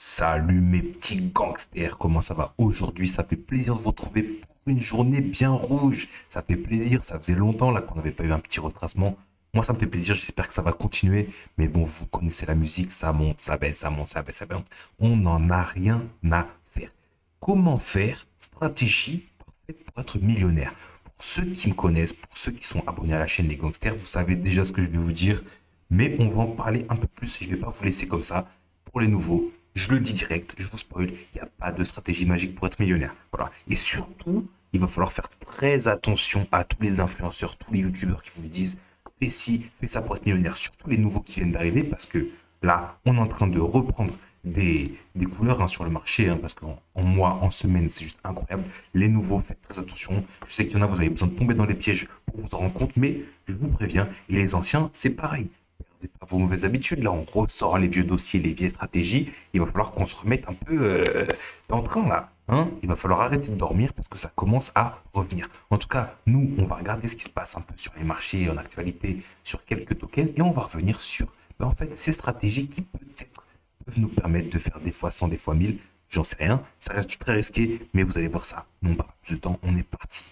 Salut mes petits gangsters, comment ça va aujourd'hui? Ça fait plaisir de vous retrouver pour une journée bien rouge. Ça fait plaisir, ça faisait longtemps là qu'on n'avait pas eu un petit retracement. Moi ça me fait plaisir, j'espère que ça va continuer. Mais bon, vous connaissez la musique, ça monte, ça baisse, ça monte, ça baisse, ça baisse. On n'en a rien à faire. Comment faire? Stratégie parfaite pour être millionnaire. Pour ceux qui me connaissent, pour ceux qui sont abonnés à la chaîne Les Gangsters, vous savez déjà ce que je vais vous dire. Mais on va en parler un peu plus. Je ne vais pas vous laisser comme ça. Pour les nouveaux, je le dis direct, je vous spoil, il n'y a pas de stratégie magique pour être millionnaire. Voilà. Et surtout, il va falloir faire très attention à tous les influenceurs, tous les youtubeurs qui vous disent fais ci, fais ça pour être millionnaire. Surtout les nouveaux qui viennent d'arriver parce que là, on est en train de reprendre des couleurs sur le marché parce qu'en mois, en semaine, c'est juste incroyable. Les nouveaux, faites très attention. Je sais qu'il y en a, vous avez besoin de tomber dans les pièges pour vous en rendre compte, mais je vous préviens. Et les anciens, c'est pareil. Pas vos mauvaises habitudes. Là, on ressort les vieux dossiers, les vieilles stratégies. Il va falloir qu'on se remette un peu dans le train, là. Il va falloir arrêter de dormir parce que ça commence à revenir. En tout cas, nous, on va regarder ce qui se passe un peu sur les marchés, en actualité, sur quelques tokens, et on va revenir sur, en fait, ces stratégies qui peut-être peuvent nous permettre de faire des fois 100, des fois 1000. J'en sais rien. Ça reste très risqué, mais vous allez voir ça. Non, pas plus de temps, on est parti.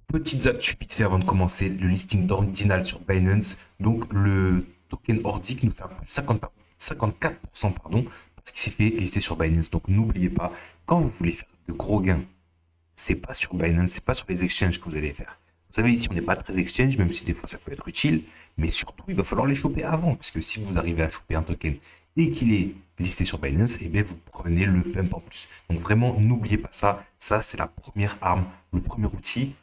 Petites actus vite fait avant de commencer, le listing d'Ordinal sur Binance. Donc le token Ordic nous fait un peu 54% pardon, parce qu'il s'est fait lister sur Binance. Donc n'oubliez pas, quand vous voulez faire de gros gains, c'est pas sur Binance, c'est pas sur les exchanges que vous allez faire. Vous savez, ici on n'est pas très exchange, même si des fois ça peut être utile, mais surtout il va falloir les choper avant, parce que si vous arrivez à choper un token et qu'il est listé sur Binance, et bien vous prenez le pump en plus. Donc vraiment, n'oubliez pas ça. Ça, c'est la première arme, le premier outil.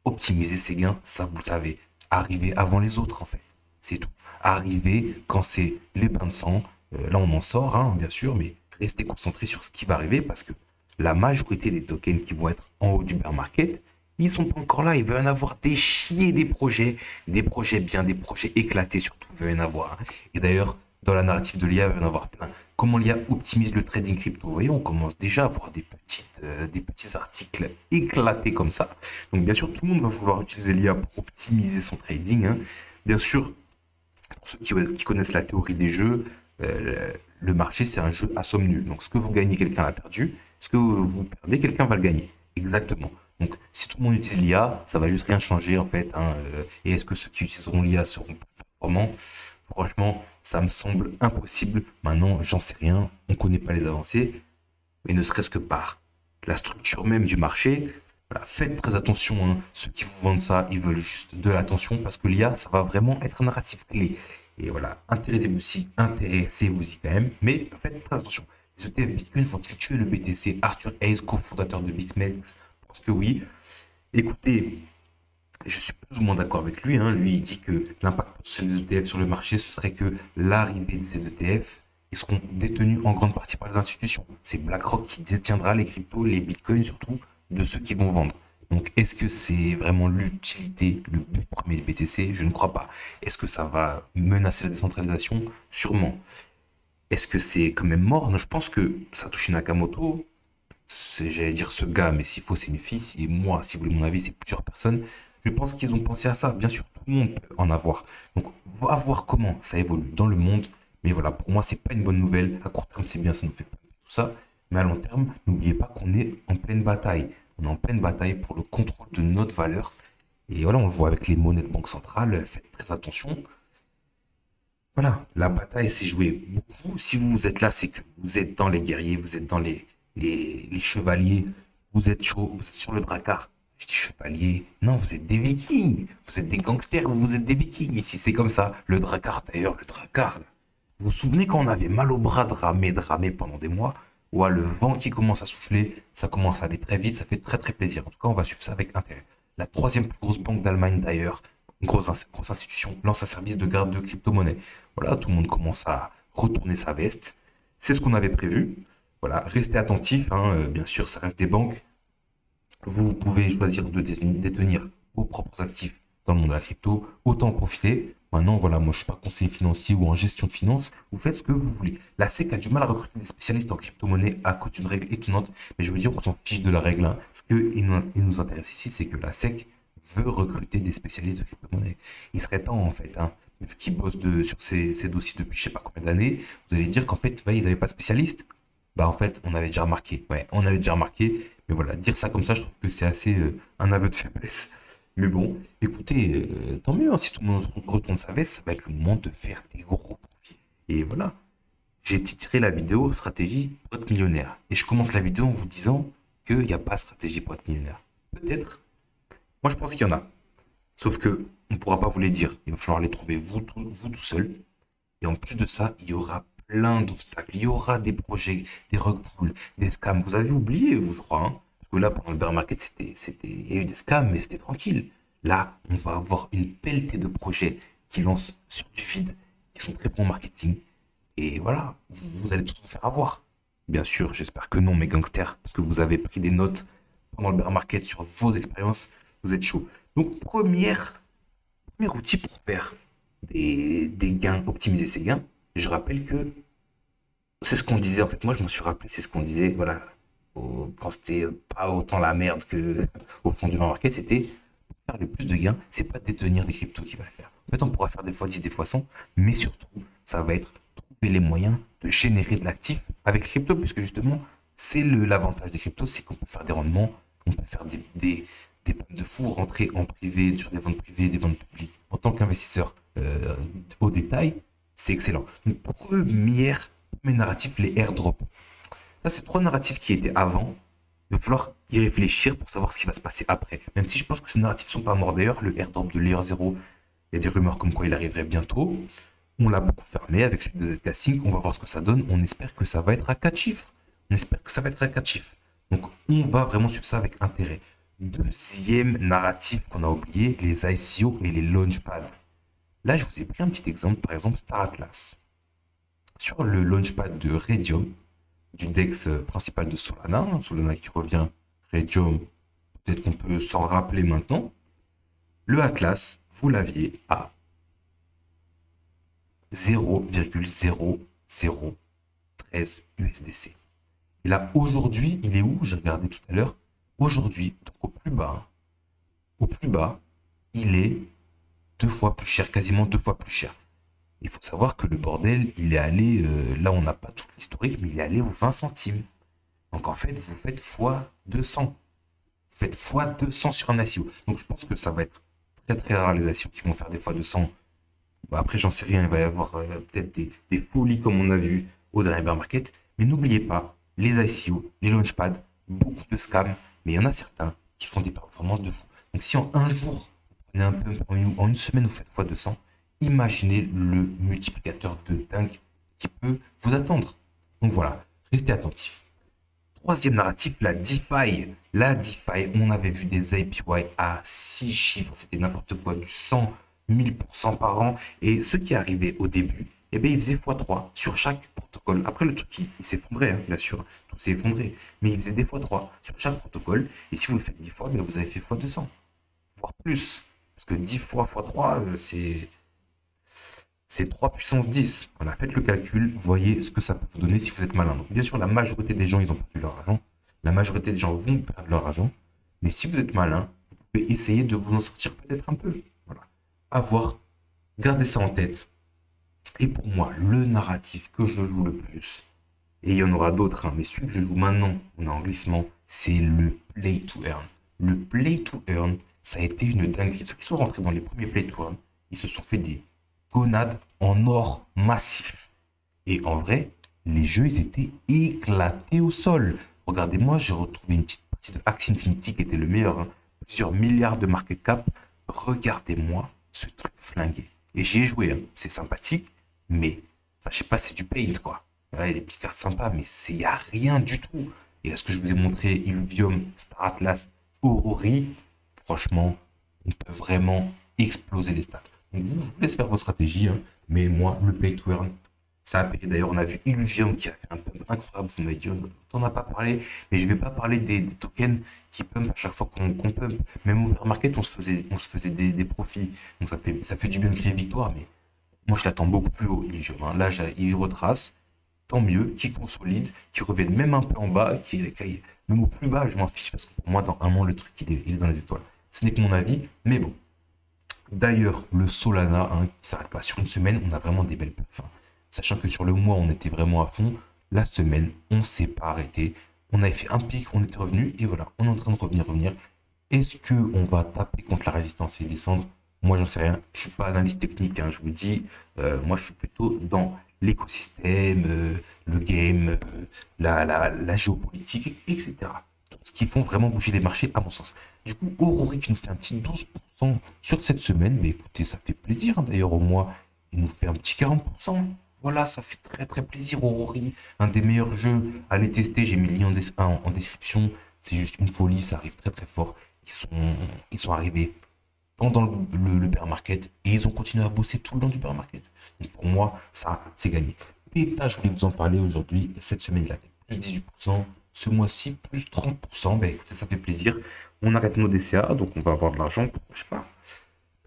Optimiser ses gains, ça vous le savez. Arriver avant les autres, en fait. C'est tout. Arriver quand c'est les bains de sang. Là, on en sort, bien sûr, mais restez concentré sur ce qui va arriver parce que la majorité des tokens qui vont être en haut du bear market, ils sont pas encore là. Il va y en avoir des chiers des projets bien, des projets éclatés surtout, il va y en avoir. Et d'ailleurs, dans la narrative de l'IA, il va y en avoir plein. Comment l'IA optimise le trading crypto? Vous voyez, on commence déjà à voir des petits articles éclatés comme ça. Donc, bien sûr, tout le monde va vouloir utiliser l'IA pour optimiser son trading. Bien sûr, pour ceux qui connaissent la théorie des jeux, le marché, c'est un jeu à somme nulle. Donc, ce que vous gagnez, quelqu'un l'a perdu. Ce que vous perdez, quelqu'un va le gagner. Exactement. Donc, si tout le monde utilise l'IA, ça va juste rien changer, en fait. Et est-ce que ceux qui utiliseront l'IA seront plus performants? Franchement, ça me semble impossible. Maintenant, j'en sais rien. On ne connaît pas les avancées. Mais ne serait-ce que par la structure même du marché, voilà, faites très attention. Ceux qui vous vendent ça, ils veulent juste de l'attention parce que l'IA, ça va vraiment être un narratif clé. Et voilà, intéressez-vous-y quand même. Mais faites très attention. Les ETF Bitcoin vont-ils tuer le BTC? Arthur Hayes, cofondateur de BitMEX, pense que oui. Écoutez, je suis plus ou moins d'accord avec lui. Lui, il dit que l'impact potentiel des ETF sur le marché, ce serait que l'arrivée de ces ETF, ils seront détenus en grande partie par les institutions. C'est BlackRock qui détiendra les cryptos, les bitcoins surtout, de ceux qui vont vendre. Donc, est-ce que c'est vraiment l'utilité, le but premier du BTC? Je ne crois pas. Est-ce que ça va menacer la décentralisation? Sûrement. Est-ce que c'est quand même mort? Non, je pense que Satoshi Nakamoto, j'allais dire ce gars, mais s'il faut, c'est une fille. Et moi, si vous voulez mon avis, c'est plusieurs personnes. Je pense qu'ils ont pensé à ça. Bien sûr, tout le monde peut en avoir. Donc, on va voir comment ça évolue dans le monde. Mais voilà, pour moi, c'est pas une bonne nouvelle. À court terme, c'est bien, ça nous fait tout ça. Mais à long terme, n'oubliez pas qu'on est en pleine bataille. On est en pleine bataille pour le contrôle de notre valeur. Et voilà, on le voit avec les monnaies de banque centrale. Faites très attention. Voilà, la bataille s'est jouée beaucoup. Si vous êtes là, c'est que vous êtes dans les guerriers, vous êtes dans les chevaliers, vous êtes chaud, vous êtes sur le dracard. Je dis chevalier, non, vous êtes des vikings, vous êtes des gangsters, vous êtes des vikings ici, c'est comme ça. Le dracard d'ailleurs, le dracard, là. Vous vous souvenez quand on avait mal au bras de ramer pendant des mois? Ouais, le vent qui commence à souffler, ça commence à aller très vite, ça fait très très plaisir. En tout cas, on va suivre ça avec intérêt. La troisième plus grosse banque d'Allemagne d'ailleurs, une grosse institution, lance un service de garde de crypto-monnaie. Voilà, tout le monde commence à retourner sa veste. C'est ce qu'on avait prévu. Voilà, restez attentifs, bien sûr, ça reste des banques. Vous pouvez choisir de détenir vos propres actifs dans le monde de la crypto. Autant en profiter. Maintenant, voilà, moi, je suis pas conseiller financier ou en gestion de finances. Vous faites ce que vous voulez. La SEC a du mal à recruter des spécialistes en crypto-monnaie à cause d'une règle étonnante. Mais je veux dire, on s'en fiche de la règle, hein. Ce qui nous intéresse ici, c'est que la SEC veut recruter des spécialistes de crypto-monnaie. Il serait temps, en fait, hein, vu qu'ils bossent sur ces dossiers depuis je sais pas combien d'années, vous allez dire qu'en fait, ouais, ils n'avaient pas de spécialiste. Bah, en fait, on avait déjà remarqué. Ouais, on avait déjà remarqué. Mais voilà, dire ça comme ça, je trouve que c'est assez un aveu de faiblesse. Mais bon, écoutez, tant mieux, hein, si tout le monde retourne sa veste, ça va être le moment de faire des gros profits. Et voilà, j'ai titré la vidéo stratégie pour être millionnaire. Et je commence la vidéo en vous disant qu'il n'y a pas de stratégie pour être millionnaire. Peut-être. Moi, je pense qu'il y en a. Sauf que on ne pourra pas vous les dire. Il va falloir les trouver vous tout seul. Et en plus de ça, il y aura plein d'obstacles. Il y aura des projets, des rug pulls, des scams. Vous avez oublié, vous, je crois, hein. Parce que là, pendant le bear market, il y a eu des scams, mais c'était tranquille. Là, on va avoir une pelletée de projets qui lancent sur du vide, qui sont très bons en marketing. Et voilà, vous allez tous vous faire avoir. Bien sûr, j'espère que non, mes gangsters, parce que vous avez pris des notes pendant le bear market sur vos expériences. Vous êtes chaud. Donc, premier outil pour faire des gains, optimiser ses gains. Je rappelle que c'est ce qu'on disait, en fait, moi je me suis rappelé, c'est ce qu'on disait, voilà, quand c'était pas autant la merde que au fond du market, c'était faire le plus de gains, c'est pas détenir des cryptos qui va le faire. En fait, on pourra faire des fois 10, des fois 100, mais surtout, ça va être trouver les moyens de générer de l'actif avec les cryptos, puisque justement, c'est l'avantage des cryptos, c'est qu'on peut faire des rendements, on peut faire des pommes de fou, rentrer en privé, sur des ventes privées, des ventes publiques. En tant qu'investisseur au détail, c'est excellent. Donc, premier narratif, les airdrops. Ça, c'est trois narratifs qui étaient avant. Il va falloir y réfléchir pour savoir ce qui va se passer après. Même si je pense que ces narratifs sont pas morts d'ailleurs. Le airdrop de Layer 0, il y a des rumeurs comme quoi il arriverait bientôt. On l'a beaucoup fermé avec celui de ZK Sync. On va voir ce que ça donne. On espère que ça va être à 4 chiffres. On espère que ça va être à 4 chiffres. Donc, on va vraiment suivre ça avec intérêt. Deuxième narratif qu'on a oublié, les ICO et les launchpads. Là, je vous ai pris un petit exemple, par exemple Star Atlas. Sur le launchpad de Radium, du DEX principal de Solana, hein, Solana qui revient, Radium, peut-être qu'on peut s'en rappeler maintenant. Le Atlas, vous l'aviez à 0,0013 USDC. Et là, aujourd'hui, il est où? J'ai regardé tout à l'heure. Aujourd'hui, donc au plus bas, il est 2 fois plus cher, quasiment 2 fois plus cher. Il faut savoir que le bordel, il est allé, là on n'a pas tout l'historique, mais il est allé aux 20 centimes. Donc en fait, vous faites x 200. Vous faites x 200 sur un ICO. Donc je pense que ça va être très très rare les ICO qui vont faire des x 200. Bon, après, j'en sais rien, il va y avoir peut-être des folies comme on a vu au dernier bear market. Mais n'oubliez pas, les ICO, les launchpads, beaucoup de scams, mais il y en a certains qui font des performances de fou. Donc si en un jour, vous prenez un peu, en une semaine, vous faites x 200, imaginez le multiplicateur de dingue qui peut vous attendre. Donc voilà, restez attentifs. Troisième narratif, la DeFi. La DeFi, on avait vu des APY à 6 chiffres, c'était n'importe quoi, du 100, 1000% par an. Et ce qui arrivait au début, eh bien, il faisait x3 sur chaque protocole. Après, le truc, il s'effondrait, hein, bien sûr, tout s'est effondré. Mais il faisait des x3 sur chaque protocole. Et si vous le faites 10 fois, bien, vous avez fait x200, voire plus. Parce que 10 fois x3, c'est 3 puissance 10. Voilà, faites le calcul, voyez ce que ça peut vous donner si vous êtes malin. Donc, bien sûr, la majorité des gens, ils ont perdu leur argent. La majorité des gens vont perdre leur argent. Mais si vous êtes malin, vous pouvez essayer de vous en sortir peut-être un peu. Voilà. À voir. Gardez ça en tête. Et pour moi, le narratif que je joue le plus, et il y en aura d'autres, hein, mais celui que je joue maintenant, on est en glissement, c'est le play to earn. Le play to earn, ça a été une dinguerie. Ceux qui sont rentrés dans les premiers play to earn, ils se sont fait des gonades en or massif. Et en vrai, les jeux, ils étaient éclatés au sol. Regardez-moi, j'ai retrouvé une petite partie de Axie Infinity qui était le meilleur, hein. Plusieurs milliards de market cap. Regardez-moi ce truc flingué. Et j'y ai joué, hein. C'est sympathique, mais, enfin, je sais pas, c'est du paint, quoi. Voilà, il y a des petites cartes sympas, mais il n'y a rien du tout. Et est-ce que je vous ai montré Illuvium, Star Atlas, Aurori? Franchement, on peut vraiment exploser les stats. Donc, je vous laisse faire vos stratégies, hein, mais moi, le play to earn, Ça a payé. D'ailleurs, on a vu Illuvium qui a fait un pump incroyable. Vous m'avez dit, t'en as pas parlé, mais je vais pas parler des tokens qui pump à chaque fois qu'on pump. Même au bear market, on se faisait des profits. Donc ça fait du bien de crier victoire, mais moi je l'attends beaucoup plus haut, Illuvium, hein. Là, il retrace, tant mieux, qui consolide, qui revienne même un peu en bas, même au plus bas, je m'en fiche parce que pour moi, dans un an, le truc, il est dans les étoiles. Ce n'est que mon avis, mais bon. D'ailleurs, le Solana, hein, qui s'arrête pas sur une semaine, on a vraiment des belles perfs, hein. Sachant que sur le mois, on était vraiment à fond. La semaine, on ne s'est pas arrêté. On avait fait un pic, on était revenu, et voilà, on est en train de revenir. Est-ce qu'on va taper contre la résistance et descendre? Moi, j'en sais rien. Je ne suis pas analyste technique, hein, je vous dis. Moi, je suis plutôt dans l'écosystème, le game, la géopolitique, etc. Tout ce qui font vraiment bouger les marchés, à mon sens. Du coup, Aurori qui nous fait un petit 12% sur cette semaine. Mais écoutez, ça fait plaisir, hein. D'ailleurs, au mois, il nous fait un petit 40%. Voilà, ça fait très très plaisir, Aurori. Un des meilleurs jeux. Allez tester, j'ai mis le lien en description. C'est juste une folie, ça arrive très très fort. Ils sont arrivés pendant le bear market et ils ont continué à bosser tout le long du bear market. Donc pour moi, ça, c'est gagné. Theta, je voulais vous en parler aujourd'hui. Cette semaine, il a fait plus 18%. Ce mois-ci, plus 30%. Ben, écoutez, ça fait plaisir. On arrête nos DCA, donc on va avoir de l'argent pour, je sais pas,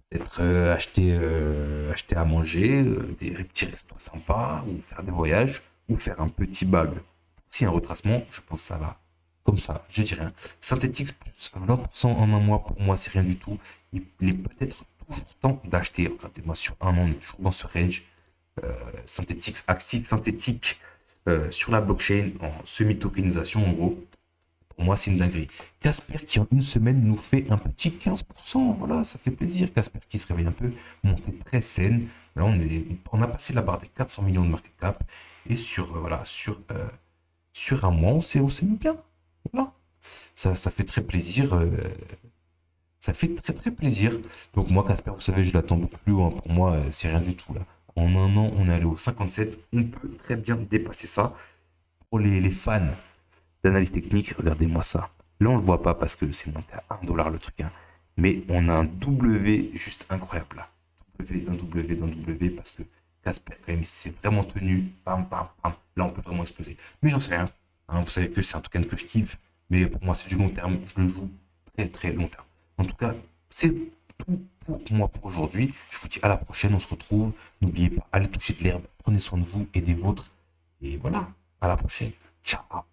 peut-être acheter à manger, des petits restos sympas, ou faire des voyages, ou faire un petit bag. Si un retracement, je pense ça va. Comme ça, je dis rien. Synthetix plus 20% en un mois, pour moi, c'est rien du tout. Il est peut-être toujours temps d'acheter. Regardez-moi, sur un an, on est toujours dans ce range. Synthetix, actif synthétique sur la blockchain, en semi-tokenisation, en gros. Pour moi, c'est une dinguerie. Casper qui en une semaine nous fait un petit 15%. Voilà, ça fait plaisir. Casper qui se réveille un peu, montée très saine. Là, on a passé la barre des 400 millions de market cap. Et voilà, sur un mois, on s'est mis bien. Voilà. Ça fait très plaisir. Ça fait très très plaisir. Donc moi, Casper, vous savez, je l'attends beaucoup plus haut, hein. Pour moi, c'est rien du tout là. En un an, on est allé au 57. On peut très bien dépasser ça. Pour les fans d'analyse technique, regardez-moi ça. Là, on le voit pas parce que c'est monté à 1 $ le truc, hein. Mais on a un W juste incroyable là. W parce que Casper, quand même, s'est vraiment tenu. Pam, pam, pam. Là, on peut vraiment exploser. Mais j'en sais rien, hein. Vous savez que c'est un token que je kiffe. Mais pour moi, c'est du long terme. Je le joue très, très long terme. En tout cas, c'est tout pour moi pour aujourd'hui. Je vous dis à la prochaine. On se retrouve. N'oubliez pas, allez toucher de l'herbe. Prenez soin de vous et des vôtres. Et voilà, à la prochaine. Ciao.